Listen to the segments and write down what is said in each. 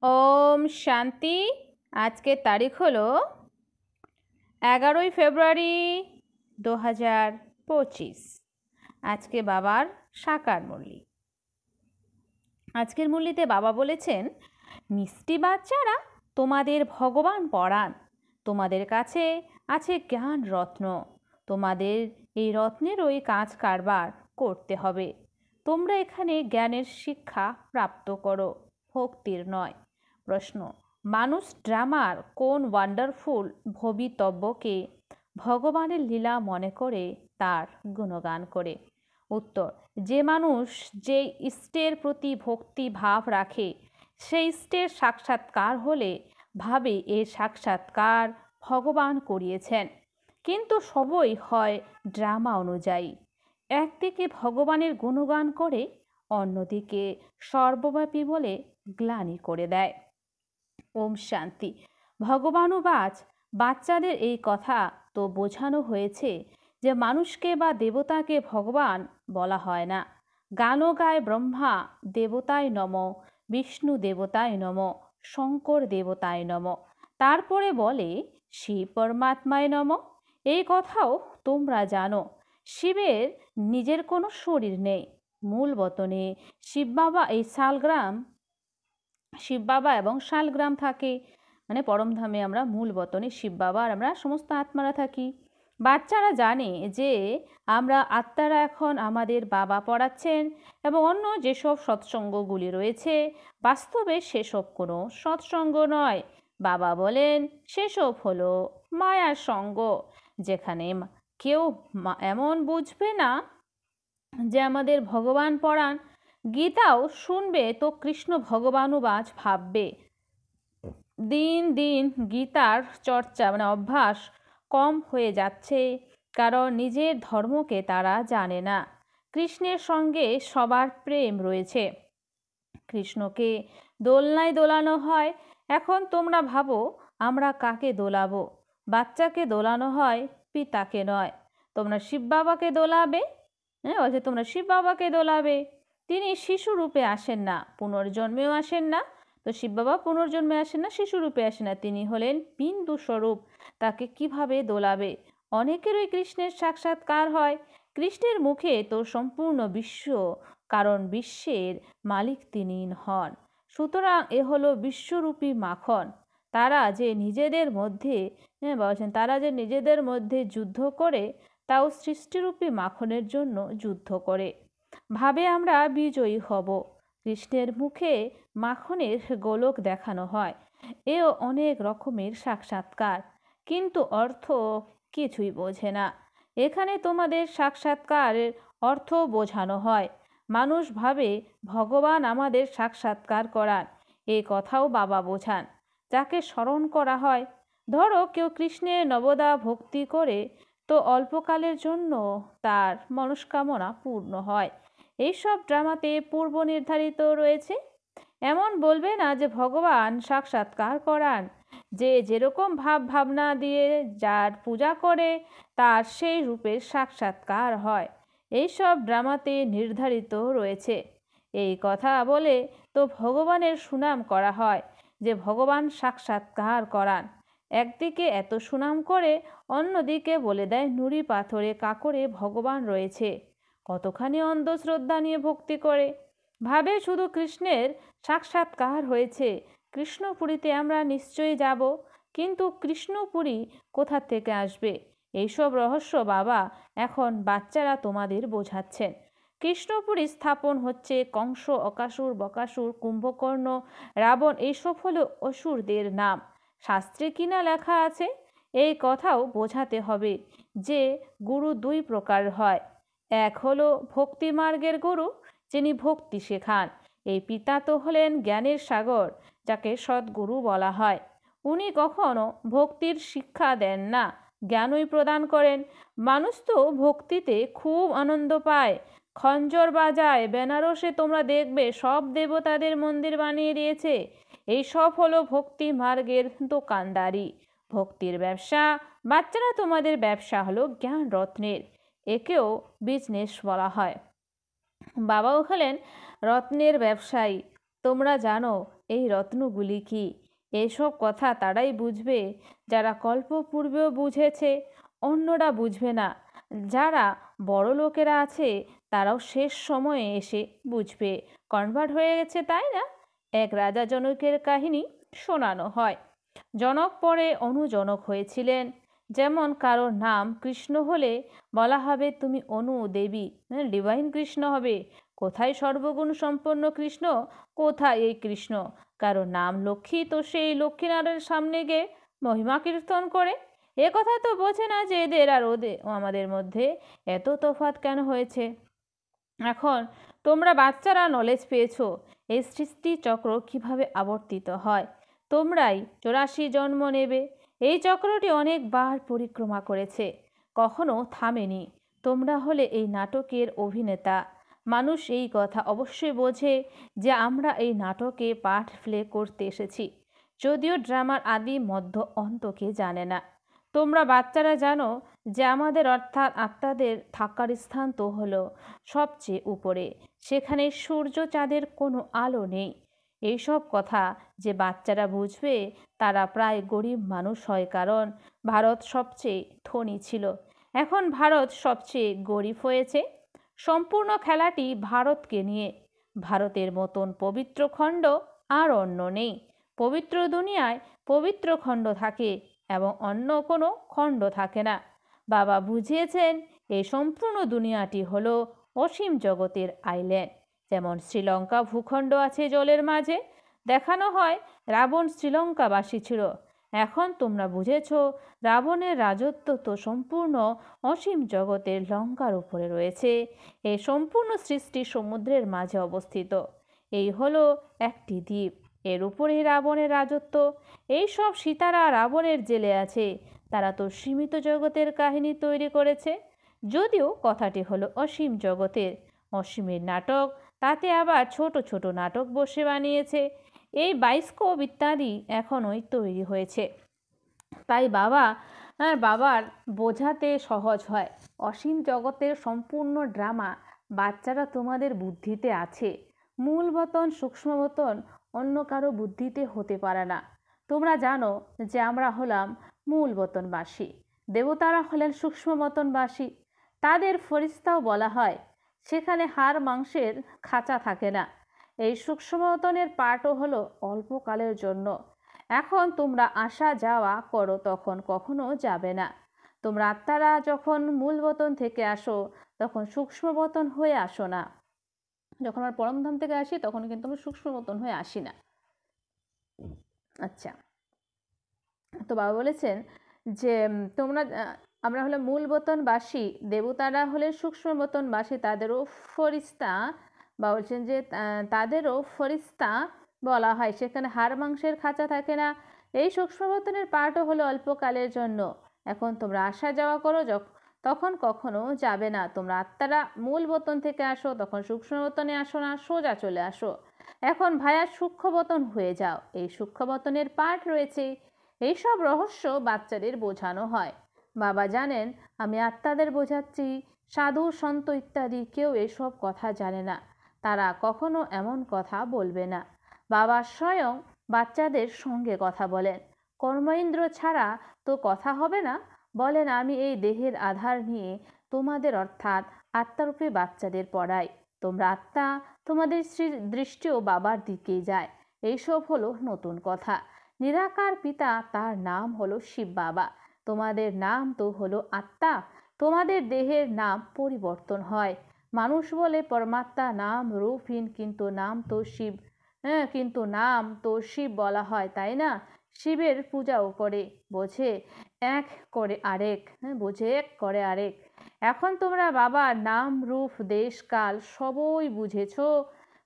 ओम शांति। आज के तारीख हलो 11 फेब्रुआरी 2025। आज के बाबार साकार मुरली। आजकेर मुरलीते बाबा बोलेছেন मिष्टि बाच्चारा तोमादेर भगवान पड़ान, तोमादेर काछे आछे ज्ञान रत्न, तोमादेर एई रत्नेरोई काज कारबार करते हबे। तोमरा एखाने ज्ञानेर शिक्षा प्राप्त करो, भक्तिर नय। प्रश्न, मानुष ड्रामार कोन वान्डारफुल भवितव्यके भगवानेर लीला मने करे तार गुणगान करे। उत्तर, जे मानुष जे इष्टेर प्रति भक्ति भाव राखे সেই ইষ্টের সাক্ষাৎকার হলে ভাবে এর সাক্ষাৎকার ভগবান করিয়েছেন, কিন্তু সবই হয় ড্রামা অনুযায়ী। একদিকে ভগবানের গুণগান করে, অন্যদিকে সর্বব্যাপী বলে গ্লানি করে দেয়। ওম শান্তি। ভগবানুবাচ, বাচ্চাদের এই কথা তো বোঝানো হয়েছে যে মানুষকে বা দেবতাকে ভগবান বলা হয় না। গানও গায় ব্রহ্মা দেবতায় নম, বিষ্ণু দেবতায় নম, শঙ্কর দেবতায় নম, তারপরে বলে শিব পরমাত্মায় নম। এই কথাও তোমরা জানো, শিবের নিজের কোনো শরীর নেই। মূল বতনে শিব বাবা এই শালগ্রাম, শিব বাবা এবং শালগ্রাম থাকে, মানে পরমধামে আমরা মূল বতনে শিব বাবা আর আমরা সমস্ত আত্মারা থাকি। বাচ্চারা জানে যে আমরা আত্মারা এখন আমাদের বাবা পড়াচ্ছেন এবং অন্য যেসব সৎসঙ্গগুলি রয়েছে বাস্তবে সেসব কোনো সৎসঙ্গ নয়। বাবা বলেন সেসব হলো মায়ার সঙ্গ, যেখানে কেউ এমন বুঝবে না যে আমাদের ভগবান পড়ান। গীতাও শুনবে তো কৃষ্ণ ভগবানুবাচ ভাববে। দিন দিন গীতার চর্চা মানে অভ্যাস কম হয়ে যাচ্ছে, কারণ নিজের ধর্মকে তারা জানে না। কৃষ্ণের সঙ্গে সবার প্রেম রয়েছে, কৃষ্ণকে দোলনায় দোলানো হয়। এখন তোমরা ভাবো আমরা কাকে দোলাবো? বাচ্চাকে দোলানো হয়, পিতাকে নয়। তোমরা শিব বাবাকে দোলাবে, বলছে তোমরা শিব বাবাকে দোলাবে। তিনি শিশু রূপে আসেন না, পুনর্জন্মেও আসেন না। তো শিব বাবা পুনর্জন্মে আসেন না, শিশু রূপে আসেন না, তিনি হলেন বিন্দু স্বরূপ। তাকে কিভাবে দোলাবে? অনেকেরই কৃষ্ণের সাক্ষাৎকার হয়। কৃষ্ণের মুখে তো সম্পূর্ণ বিশ্ব, কারণ বিশ্বের মালিক তিনি হন। সুতরাং এ হলো বিশ্বরূপী মাখন। তারা যে নিজেদের মধ্যে বলছেন, তারা যে নিজেদের মধ্যে যুদ্ধ করে, তাও সৃষ্টিরূপী মাখনের জন্য যুদ্ধ করে। ভাবে আমরা বিজয়ী হব। কৃষ্ণের মুখে মাখনের গোলক দেখানো হয়। এও অনেক রকমের সাক্ষাৎকার, কিন্তু অর্থ কিছুই বোঝে না। এখানে তোমাদের সাক্ষাৎকারের অর্থ বোঝানো হয়। মানুষ ভাবে ভগবান আমাদের সাক্ষাৎকার করান, এই কথাও বাবা বোঝান। যাকে স্মরণ করা হয়, ধরো কেউ কৃষ্ণের নবদা ভক্তি করে, তো অল্পকালের জন্য তার মনস্কামনা পূর্ণ হয়। এইসব ড্রামাতে পূর্ব নির্ধারিত রয়েছে। এমন বলবে না যে ভগবান সাক্ষাৎকার করান। যে যেরকম ভাব ভাবনা দিয়ে যার পূজা করে তার সেই রূপের সাক্ষাৎকার হয়, এইসব ড্রামাতে নির্ধারিত রয়েছে। এই কথা বলে তো ভগবানের সুনাম করা হয় যে ভগবান সাক্ষাৎকার করান। একদিকে এত সুনাম করে, অন্যদিকে বলে দেয় নুড়ি পাথরে কাকরে ভগবান রয়েছে। কতখানি অন্ধশ্রদ্ধা নিয়ে ভক্তি করে, ভাবে শুধু কৃষ্ণের সাক্ষাৎকার হয়েছে, কৃষ্ণপুরীতে আমরা নিশ্চয়ই যাব। কিন্তু কৃষ্ণপুরী কোথা থেকে আসবে? এইসব রহস্য বাবা এখন বাচ্চারা তোমাদের বোঝাচ্ছেন। কৃষ্ণপুরী স্থাপন হচ্ছে কংস, অকাসুর, বকাসুর, কুম্ভকর্ণ, রাবণ, এইসব হলো অসুরদের নাম। শাস্ত্রে কিনা লেখা আছে? এই কথাও বোঝাতে হবে যে গুরু দুই প্রকার হয়। এক হলো ভক্তি মার্গের গুরু, যিনি ভক্তি শেখান। এই পিতা তো হলেন জ্ঞানের সাগর, যাকে সদ্গুরু বলা হয়। উনি কখনো ভক্তির শিক্ষা দেন না, জ্ঞানই প্রদান করেন। মানুষ তো ভক্তিতে খুব আনন্দ পায়, খঞ্জর বাজায়। বেনারসে তোমরা দেখবে সব দেবতাদের মন্দির বানিয়ে দিয়েছে। এই সব হলো ভক্তি মার্গের দোকানদারি, ভক্তির ব্যবসা। বাচ্চারা তোমাদের ব্যবসা হলো জ্ঞান রত্নের, একেও বিজনেস বলা হয়। বাবাও হলেন রত্নের ব্যবসায়ী। তোমরা জানো এই রত্নগুলি কি? এসব কথা তারাই বুঝবে যারা কল্পপূর্বেও বুঝেছে, অন্যরা বুঝবে না। যারা বড় লোকেরা আছে তারাও শেষ সময়ে এসে বুঝবে। কনভার্ট হয়ে গেছে, তাই না? এক রাজা জনকের কাহিনী শোনানো হয়। জনক পরে অনুজনক হয়েছিলেন। যেমন কারোর নাম কৃষ্ণ হলে বলা হবে তুমি অনু দেবী, ডিভাইন কৃষ্ণ হবে। কোথায় সর্বগুণ সম্পন্ন কৃষ্ণ, কোথায় এই কৃষ্ণ? কারোর নাম লক্ষ্মী, তো সেই লক্ষ্মীনারায়ণের সামনে গিয়ে মহিমা কীর্তন করে। এ কথা তো বোঝে না যে এদের আর ওদের আমাদের মধ্যে এত তফাৎ কেন হয়েছে। এখন তোমরা বাচ্চারা নলেজ পেয়েছো এই সৃষ্টি চক্র কিভাবে আবর্তিত হয়। তোমরাই 84 জন্ম নেবে। এই চক্রটি অনেকবার পরিক্রমা করেছে, কখনো থামেনি। তোমরা হলে এই নাটকের অভিনেতা। মানুষ এই কথা অবশ্যই বোঝে যে আমরা এই নাটকে পার্ট প্লে করতে এসেছি, যদিও ড্রামার আদি মধ্য অন্তকে জানে না। তোমরা বাচ্চারা জানো যে আমাদের অর্থাৎ আত্মাদের থাকার স্থান তো হলো সবচেয়ে উপরে, সেখানে সূর্য চাঁদের কোনো আলো নেই। এইসব কথা যে বাচ্চারা বুঝবে তারা প্রায় গরিব মানুষ হয়, কারণ ভারত সবচেয়ে ধনী ছিল, এখন ভারত সবচেয়ে গরিব হয়েছে। সম্পূর্ণ খেলাটি ভারতকে নিয়ে। ভারতের মতন পবিত্র খণ্ড আর অন্য নেই। পবিত্র দুনিয়ায় পবিত্র খণ্ড থাকে এবং অন্য কোনো খণ্ড থাকে না। বাবা বুঝিয়েছেন এই সম্পূর্ণ দুনিয়াটি হলো অসীম জগতের আইল্যান্ড। যেমন শ্রীলঙ্কা ভূখণ্ড আছে জলের মাঝে, দেখানো হয় রাবণ শ্রীলঙ্কাবাসী ছিল। এখন তোমরা বুঝেছ রাবণের রাজত্ব তো সম্পূর্ণ অসীম জগতের লঙ্কার উপরে রয়েছে। এই সম্পূর্ণ সৃষ্টি সমুদ্রের মাঝে অবস্থিত। এই হলো একটি দ্বীপ, এর উপরেই রাবণের রাজত্ব। এই সব সীতারা রাবণের জেলে আছে। তারা তো সীমিত জগতের কাহিনী তৈরি করেছে, যদিও কথাটি হলো অসীম জগতের। অসীমের নাটক, তাতে আবার ছোট ছোট নাটক বসে বানিয়েছে। এই বায়োস্কোপ ইত্যাদি এখনই তৈরি হয়েছে। তাই বাবার বোঝাতে সহজ হয়। অসীম জগতের সম্পূর্ণ ড্রামা বাচ্চারা তোমাদের বুদ্ধিতে আছে। মূল বতন সূক্ষ্ম বতন অন্য কারো বুদ্ধিতে হতে পারে না। তোমরা জানো যে আমরা হলাম মূল বতনবাসী, দেবতারা হলেন সূক্ষ্ম বতনবাসী। তাদের ফরিস্তাও বলা হয়। সেখানে হাড় মাংসের খাঁচা থাকে না। এই সূক্ষ্ম বতনের পার্টও হলো অল্পকালের জন্য। এখন তোমরা আসা যাওয়া করো, তখন কখনো যাবে না। তোমরা আত্মারা যখন মূল বতন থেকে আসো তখন সূক্ষ্ম বতন হয়ে আসো না। যখন আমরা পরমধাম থেকে আসি তখন কিন্তু আমরা সূক্ষ্ম বতন হয়ে আসি না। আচ্ছা, তো বাবা বলেছেন যে তোমরা আমরা হলো মূল বতনবাসী, দেবতারা হলেন সূক্ষ্ম বতনবাসী, তাদেরও ফরিস্তা বা বলছেন যে তাদেরও ফরিস্তা বলা হয়। সেখানে হাড় মাংসের খাঁচা থাকে না। এই সূক্ষ্ম বতনের পার্টও হলো অল্পকালের জন্য। এখন তোমরা আসা যাওয়া করো, তখন কখনো যাবে না। তোমরা আত্মারা মূল বতন থেকে আসো, তখন সূক্ষ্ম বতনে আসো না, সোজা চলে আসো। এখন ভায়া সূক্ষ্ম বতন হয়ে যাও। এই সূক্ষ্ম বতনের পার্ট রয়েছে। এইসব রহস্য বাচ্চাদের বোঝানো হয়। বাবা জানেন আমি আত্মাদের বোঝাচ্ছি, সাধু সন্ত ইত্যাদি কেউ এসব কথা জানে না। তারা কখনো এমন কথা বলবে না। বাবা স্বয়ং বাচ্চাদের সঙ্গে কথা বলেন। কর্মেন্দ্র ছাড়া তো কথা হবে না। বলেন আমি এই দেহের আধার নিয়ে তোমাদের অর্থাৎ আত্মারূপে বাচ্চাদের পড়াই। তোমরা আত্মা, তোমাদের দৃষ্টিও বাবার দিকেই যায়। এইসব হলো নতুন কথা। নিরাকার পিতা, তার নাম হলো শিব বাবা। তোমাদের নাম তো হলো আত্মা। তোমাদের দেহের নাম পরিবর্তন হয়। মানুষ বলে পরমাত্মা নাম রূপহীন, কিন্তু নাম তো শিব বলা হয়, তাই না? শিবের পূজাও করে, বোঝে এক করে আরেক। এখন তোমরা বাবার নাম রূপ দেশ কাল সবই বুঝেছ।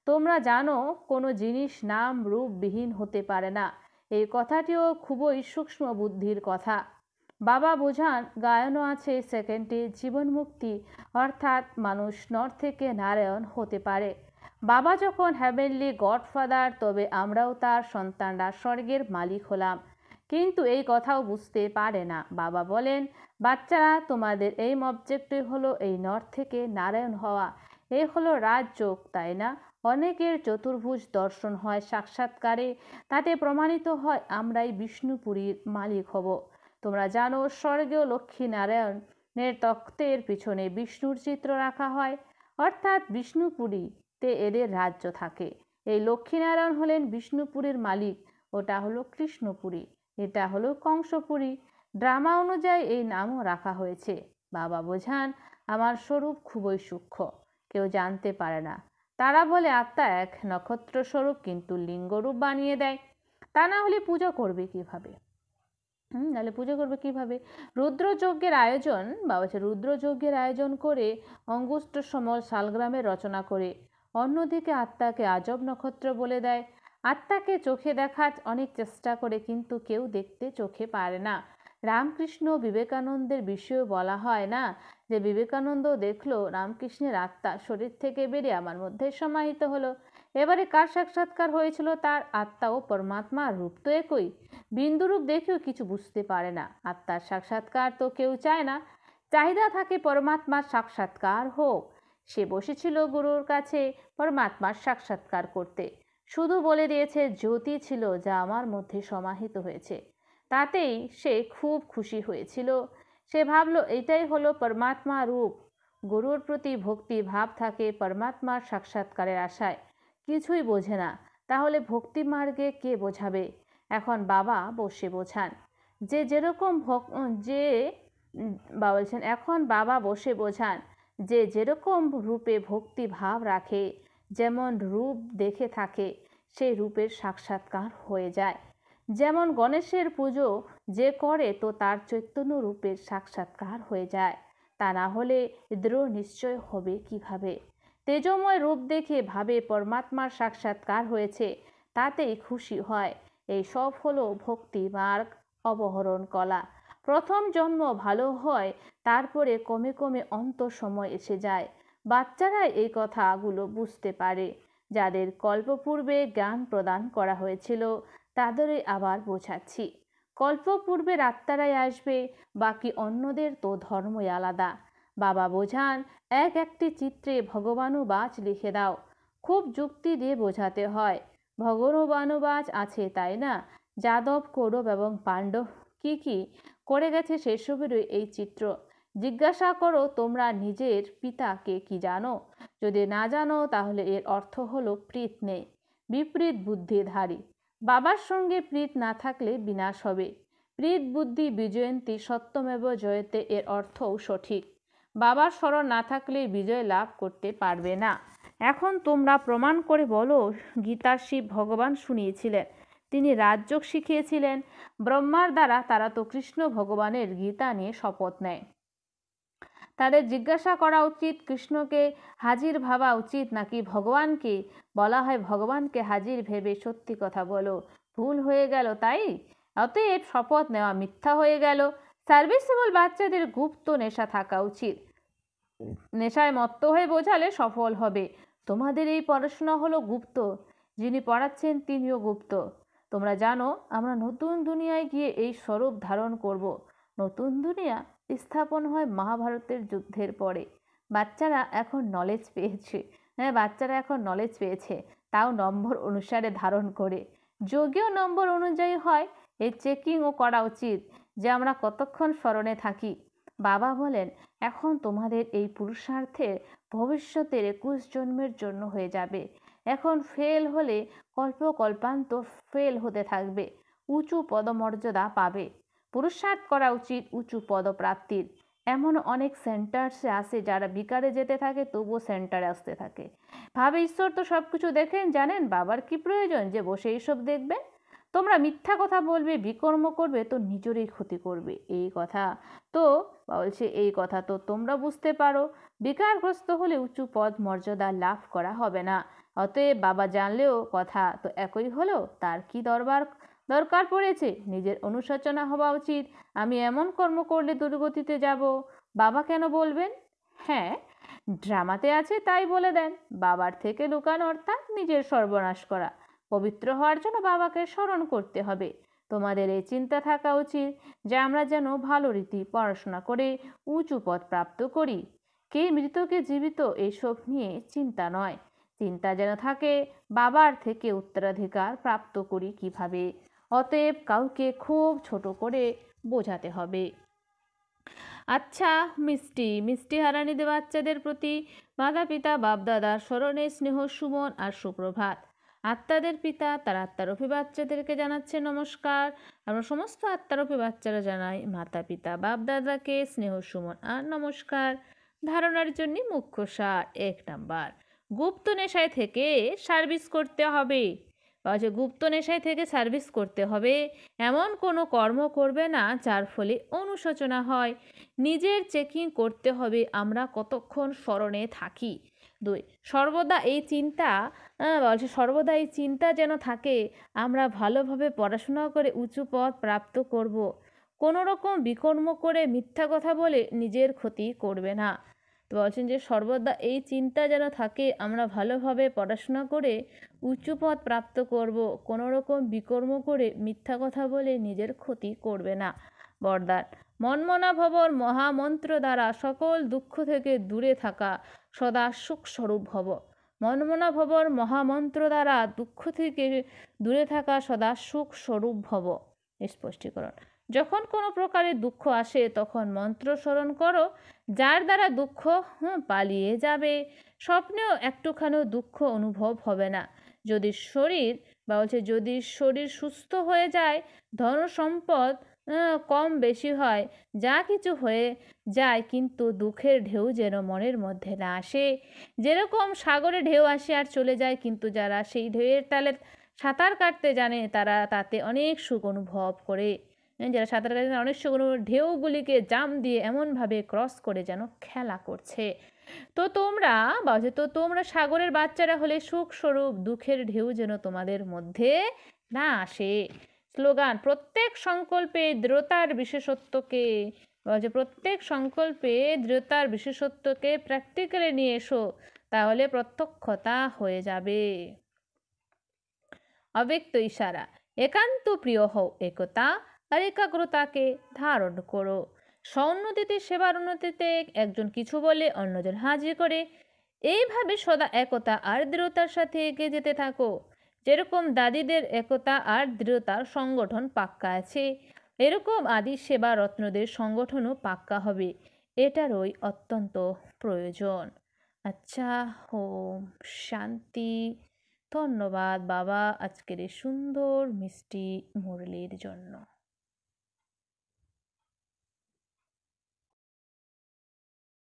তোমরা জানো কোনো জিনিস নাম রূপবিহীন হতে পারে না। এই কথাটিও খুবই সূক্ষ্ম বুদ্ধির কথা। বাবা বোঝান গায়নও আছে সেকেন্ডে জীবন মুক্তি, অর্থাৎ মানুষ নর থেকে নারায়ণ হতে পারে। বাবা যখন হ্যাভেনলি গডফাদার, তবে আমরাও তার সন্তানরা স্বর্গের মালিক হলাম। কিন্তু এই কথাও বুঝতে পারে না। বাবা বলেন বাচ্চারা তোমাদের এই অবজেক্টই হলো এই নর থেকে নারায়ণ হওয়া। এই হলো রাজযোগ, তাই না? অনেকের চতুর্ভুজ দর্শন হয় সাক্ষাৎকারে, তাতে প্রমাণিত হয় আমরাই বিষ্ণুপুরীর মালিক হব। তোমরা জানো স্বর্গীয় লক্ষ্মীনারায়ণের তক্তের পিছনে বিষ্ণুর চিত্র রাখা হয়, অর্থাৎ বিষ্ণুপুরীতে এদের রাজ্য থাকে। এই লক্ষ্মীনারায়ণ হলেন বিষ্ণুপুরীর মালিক, ওটা হলো কৃষ্ণপুরী, এটা হলো কংসপুরী। ড্রামা অনুযায়ী এই নামও রাখা হয়েছে। বাবা বোঝান আমার স্বরূপ খুবই সূক্ষ্ম, কেউ জানতে পারে না। তারা বলে আত্মা এক নক্ষত্র স্বরূপ, কিন্তু লিঙ্গরূপ বানিয়ে দেয়। তা না হলে পুজো করবে কিভাবে? নাহলে পুজো করবে কিভাবে? রুদ্রযজ্ঞের আয়োজন বা হচ্ছে রুদ্রযজ্ঞের আয়োজন করে অঙ্গুষ্ঠ সমল শালগ্রামের রচনা করে অন্যদিকে আত্মাকে আজব নক্ষত্র বলে দেয়। আত্মাকে চোখে দেখার অনেক চেষ্টা করে, কিন্তু কেউ দেখতে চোখে পারে না। রামকৃষ্ণ বিবেকানন্দের বিষয়ে বলা হয় না যে বিবেকানন্দ দেখলো রামকৃষ্ণের আত্মা শরীর থেকে বেরিয়ে আমার মধ্যে সমাহিত হলো। এবারে কার সাক্ষাৎকার হয়েছিল? তার আত্মা ও পরমাত্মার রূপ তো একই। বিন্দুরূপ দেখেও কিছু বুঝতে পারে না। আত্মার সাক্ষাৎকার তো কেউ চায় না, চাহিদা থাকে পরমাত্মার সাক্ষাৎকার হোক। সে বসেছিল গুরুর কাছে পরমাত্মার সাক্ষাৎকার করতে, শুধু বলে দিয়েছে জ্যোতি ছিল যা আমার মধ্যে সমাহিত হয়েছে। তাতেই সে খুব খুশি হয়েছিল। সে ভাবল এটাই হলো পরমাত্মা রূপ। গুরুর প্রতি ভক্তি ভাব থাকে পরমাত্মার সাক্ষাৎকারের আশায়। কিছুই বোঝে না, তাহলে ভক্তি মার্গে কে বোঝাবে? এখন বাবা বসে বোঝান। যে যেরকম বলছেন এখন বাবা বসে বোঝান যে যেরকম রূপে ভক্তি ভাব রাখে, যেমন রূপ দেখে থাকে, সেই রূপের সাক্ষাৎকার হয়ে যায়। যেমন গণেশের পুজো যে করে তো তার চৈতন্য রূপের সাক্ষাৎকার হয়ে যায়, তা না হলে দৃঢ় নিশ্চয় হবে কিভাবে? তেজময় রূপ দেখে ভাবে পরমাত্মার সাক্ষাৎকার হয়েছে, তাতেই খুশি হয়। এই সব হলো ভক্তি মার্গ অবহরণ কলা। প্রথম জন্ম ভালো হয়, তারপরে কমে কমে অন্ত সময় এসে যায়। বাচ্চারাই এই কথাগুলো বুঝতে পারে। যাদের কল্পপূর্বে জ্ঞান প্রদান করা হয়েছিল তাদেরই আবার বোঝাচ্ছি। কল্পপূর্বের আত্মারাই আসবে, বাকি অন্যদের তো ধর্মই আলাদা। বাবা বোঝান একটি চিত্রে ভগবানুবাচ লিখে দাও। খুব যুক্তি দিয়ে বোঝাতে হয়। ভগবানুবাচ আছে তাই না? যাদব, কৌরব এবং পাণ্ডব কি করে গেছে সেসবেরই এই চিত্র। জিজ্ঞাসা করো তোমরা নিজের পিতাকে কি জানো? যদি না জানো তাহলে এর অর্থ হলো প্রীত নেই, বিপরীত বুদ্ধিধারী। বাবার সঙ্গে প্রীত না থাকলে বিনাশ হবে। প্রীত বুদ্ধি বিজয়ন্তী সত্যমেব জয়তে, এর অর্থও সঠিক। বাবার স্মরণ না থাকলে বিজয় লাভ করতে পারবে না। এখন তোমরা প্রমাণ করে বলো গীতার শিব ভগবান শুনিয়েছিলেন, তিনি রাজযোগ শিখিয়েছিলেন ব্রহ্মার দ্বারা। তারা তো কৃষ্ণ ভগবানের গীতা নিয়ে শপথ নেয়। তাদের জিজ্ঞাসা করা উচিত কৃষ্ণকে হাজির ভাবা উচিত নাকি ভগবানকে? বলা হয় ভগবানকে হাজির ভেবে সত্যি কথা বলো, ভুল হয়ে গেল তাই? অতএব শপথ নেওয়া মিথ্যা হয়ে গেল। সার্ভিসেবল বাচ্চাদের গুপ্ত নেশা থাকা উচিত। নেশায় মত্ত হয়ে বোঝালে সফল হবে। তোমাদের এই পড়াশোনা হলো গুপ্ত, যিনি পড়াচ্ছেন তিনিও গুপ্ত। তোমরা জানো আমরা নতুন দুনিয়ায় গিয়ে এই স্বরূপ ধারণ করব। নতুন দুনিয়া স্থাপন হয় মহাভারতের যুদ্ধের পরে। বাচ্চারা এখন নলেজ পেয়েছে, তাও নম্বর অনুসারে ধারণ করে। যোগীয় নম্বর অনুযায়ী হয়। এই চেকিংও করা উচিত যে আমরা কতক্ষণ স্মরণে থাকি। বাবা বলেন এখন তোমাদের এই পুরুষার্থের ভবিষ্যতের 21 জন্মের জন্য হয়ে যাবে। এখন ফেল হলে কল্পান্তর ফেল হতে থাকবে, উঁচু পদমর্যাদা পাবে। পুরুষার্থ করা উচিত উঁচু পদপ্রাপ্তির। এমন অনেক সেন্টার্সে আসে যারা বিকারে যেতে থাকে তবুও সেন্টারে আসতে থাকে। ভাবে ঈশ্বর তো সব কিছু দেখেন, জানেন বাবার কি প্রয়োজন যে বসে এইসব দেখবেন? তোমরা মিথ্যা কথা বলবে, বিকর্ম করবে তো নিজেরই ক্ষতি করবে। এই কথা তো তোমরা বুঝতে পারো। বিকারগ্রস্ত হলে উঁচু পদ মর্যাদা লাভ করা হবে না। অতএব বাবা জানলেও কথা তো একই হলো। তার কি দরকার পড়েছে? নিজের অনুশোচনা হওয়া উচিত। আমি এমন কর্ম করলে দুর্গতিতে যাব। বাবা কেন বলবেন? হ্যাঁ, ড্রামাতে আছে তাই বলে দেন। বাবার থেকে লুকানো অর্থাৎ নিজের সর্বনাশ করা। পবিত্র হওয়ার জন্য বাবাকে স্মরণ করতে হবে। তোমাদের এই চিন্তা থাকা উচিত যে আমরা যেন ভালো রীতি পড়াশোনা করে উঁচু পদ প্রাপ্ত করি। কে মৃত কে জীবিত এইসব নিয়ে চিন্তা নয়, চিন্তা যেন থাকে বাবার থেকে উত্তরাধিকার প্রাপ্ত করি কিভাবে। অতএব কাউকে খুব ছোট করে বোঝাতে হবে। আচ্ছা মিষ্টি, মিষ্টি হারানিদের বাচ্চাদের প্রতি মাতা পিতা বাপদাদার স্মরণে স্নেহ সুমন আর সুপ্রভাত। আত্মাদের পিতা তার আত্মারূপী বাচ্চাদেরকে জানাচ্ছে নমস্কার। আমরা সমস্ত আত্মারূপী বাচ্চারা জানাই মাতা পিতা বাপদাদাকে স্নেহ সুমন আর নমস্কার। ধারণার জন্য মুখ্য সার 1 নাম্বার, গুপ্ত নেশায় থেকে সার্ভিস করতে হবে। গুপ্ত নেশায় থেকে সার্ভিস করতে হবে, এমন কোনো কর্ম করবে না যার ফলে অনুশোচনা হয়। নিজের চেকিং করতে হবে আমরা কতক্ষণ স্মরণে থাকি। 2, সর্বদা এই চিন্তা যেন থাকে আমরা ভালোভাবে পড়াশোনা করে উঁচু পদ প্রাপ্ত করব। কোনো রকম বিকর্ম করে মিথ্যা কথা বলে নিজের ক্ষতি করবে না। তো বলছেন যে সর্বদা এই চিন্তা যেন থাকে আমরা ভালোভাবে পড়াশোনা করে উচ্চ পদ প্রাপ্ত করব, কোনো রকম বিকর্ম করে মিথ্যা কথা বলে নিজের ক্ষতি করবে না। বরদান, মনমনা ভবর মহামন্ত্র দ্বারা সকল দুঃখ থেকে দূরে থাকা সদা সুখ স্বরূপ ভব। মনমনা ভবর মহামন্ত্র দ্বারা দুঃখ থেকে দূরে থাকা সদা সুখ স্বরূপ ভব। স্পষ্টীকরণ, যখন কোনো প্রকারের দুঃখ আসে তখন মন্ত্র স্মরণ করো, যার দ্বারা দুঃখ পালিয়ে যাবে। স্বপ্নেও একটুখানিও দুঃখ অনুভব হবে না। যদি শরীর সুস্থ হয়ে যায়, ধন সম্পদ কম বেশি হয়, যা কিছু হয়ে যায়, কিন্তু দুঃখের ঢেউ যেন মনের মধ্যে না আসে। যেরকম সাগরে ঢেউ আসে আর চলে যায়, কিন্তু যারা সেই ঢেউয়ের তালে সাঁতার কাটতে জানে তারা তাতে অনেক সুখ অনুভব করে। যারা সাঁতার কাটতে অনেক সুখ অনুভব, ঢেউগুলিকে জাম দিয়ে এমনভাবে ক্রস করে যেন খেলা করছে। তো তোমরা সাগরের বাচ্চারা হলে সুখ স্বরূপ, দুঃখের ঢেউ যেন তোমাদের মধ্যে না আসে। স্লোগান, প্রত্যেক সংকল্পে দৃঢ়তার বিশেষত্বকে প্র্যাকটিক্যালে নিয়ে এসো, তাহলে প্রত্যক্ষতা হয়ে যাবে। অব্যক্ত ইশারা, একান্ত প্রিয় হও, একতা আর একাগ্রতাকে ধারণ করো। স্বউন্নতিতে সেবার উন্নতিতে একজন কিছু বলে অন্যজন হাজির করে, এইভাবে সদা একতা আর দৃঢ়তার সাথে এগিয়ে যেতে থাকো। যেরকম দাদিদের একতা আর দৃঢ়তার সংগঠন পাক্কা আছে, এরকম আদি সেবা রত্নদের সংগঠনও পাক্কা হবে। এটারই অত্যন্ত প্রয়োজন। আচ্ছা, ওম শান্তি। ধন্যবাদ বাবা আজকের এই সুন্দর মিষ্টি মুরলির জন্য।